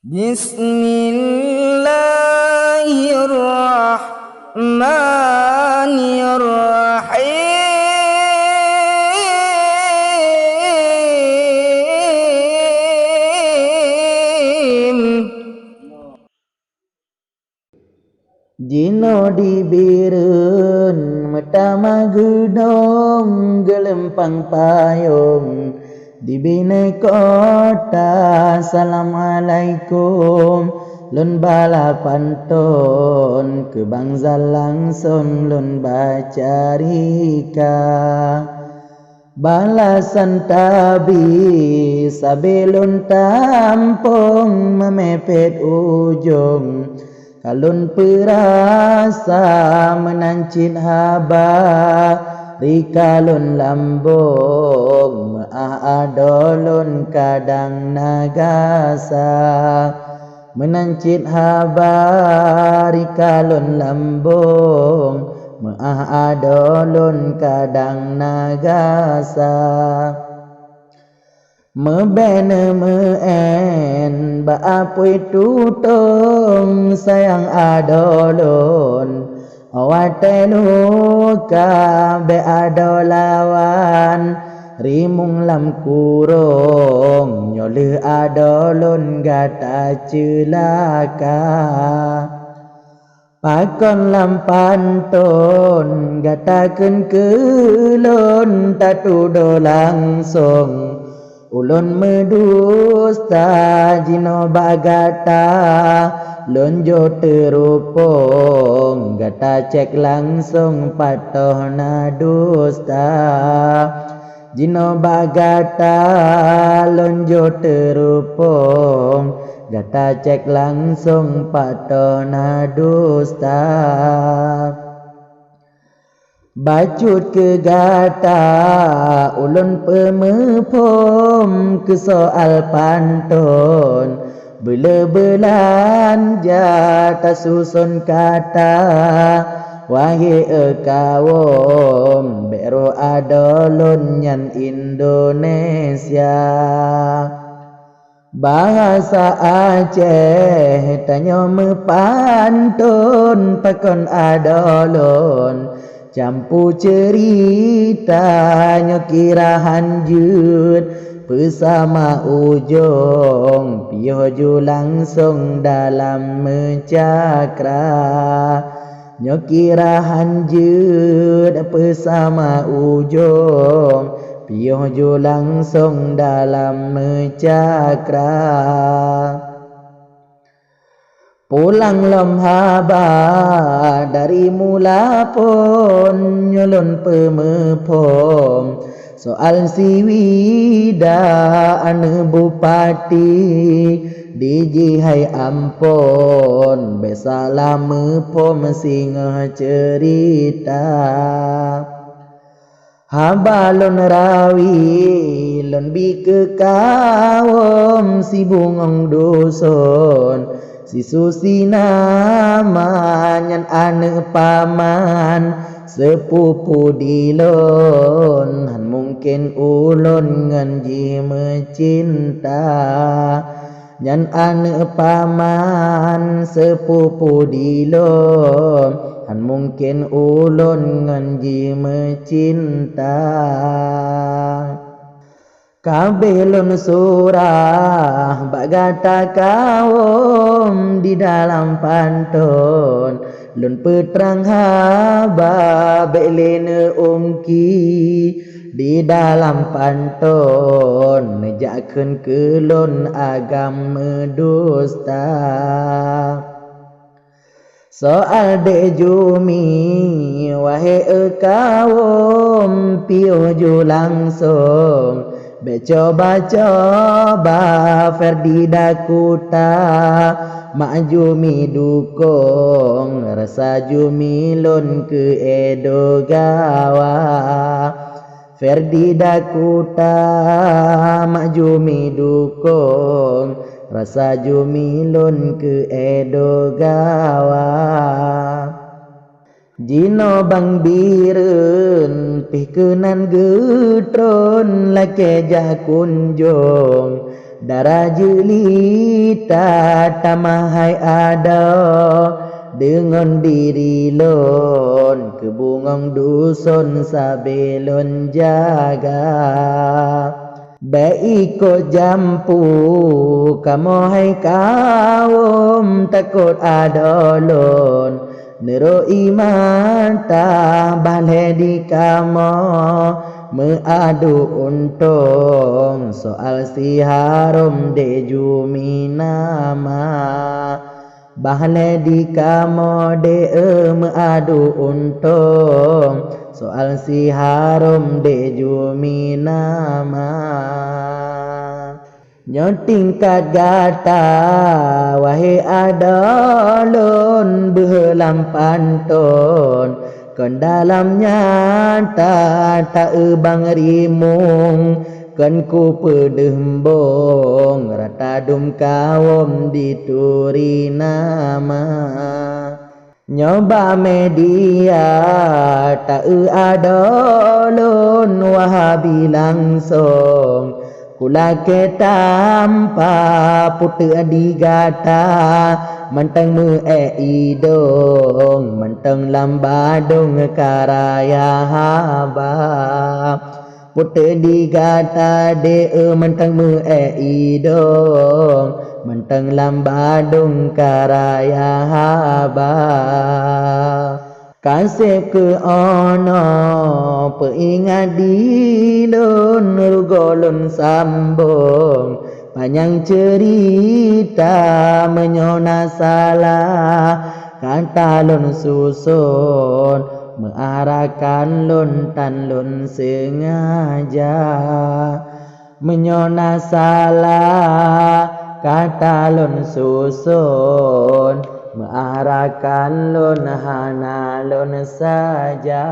Bismillahirrahmanirrahim. Jino dibireun metama gedong gelempang payung dibine kota. Assalamualaikum lun bala pantun ke bangsa langsung lun baca rika balasan tabi sabilun tampung memepet ujung kalun perasa menancit haba rikalun lambung adolun kadang nagasa menancit haba rikalun lambung adolun kadang nagasa mebene meen baapui tutong sayang adolun awateluka be adolawan rimung lam kurung nyole adolun gata celaka pakon lam pantun gatakeun keulun tatudo langsung ulun medusta jino bagata lonjo terupung gata cek langsung patoh na dusta jino bagata lonjo terupung gata cek langsung patoh na dusta bacut ke gata ulun pemepom ke soal pantun bela belanja tak susun kata wahai kawom bero adolun nyan Indonesia bahasa Aceh tanyo mepantun pakon adolun campu cerita nyokira hanjut bersama ujung pihoju langsung dalam mencakra nyokira hanjut bersama ujung pihoju langsung dalam mencakra pulang lom haba dari mula pun nyolon pemepom soal siwida ane bupati dijihai ampun besala mepom singa cerita haba lon rawi lon bike kawom si bungong dusun si susi nama nyan ane paman sepupu dilon han mungkin ulun nganji mencinta nyan ane paman sepupu dilon han mungkin ulun nganji mencinta kabelun surah bagata kawom di dalam pantun lun petrang haba belene ungki di dalam pantun nejakeun kelun agam medusta soal de jumi wahai kawom piuju langsung becoba-coba Ferdi Dakuta mak jumi dukung rasa jumi lun ke Edo Gawa Ferdi Dakuta mak jumi dukung rasa jumi lun ke Edo Gawa jino bang bireun pih keunan geutron lake ja kunjung darah jelita tamahai ada dengan diri lon kebungong dusun sabelon jaga baik jampu kamu hai kaum takut adolon nero iman ta bale di kamu meadu untung soal si harum de juminama bale di kamu de meadu untung soal si harum de juminama nyoting kat gata wahai adalun behelam pantun kon dalamnya tak bang rimung kon ku pedembong rata dum kawom dituri nama nyoba media tak adalun wahabi langsung kula ke tanpa putu digata mentang mu idong mentang lambadong karaya haba putu digata de mentang mu idong mentang lambadong karaya haba kasih ke ono peingat dilun rugolun sambung panjang cerita menyona salah kata lun susun mengarahkan lun tan lun sengaja menyona salah kata lun susun mengarahkan lun hana lun saja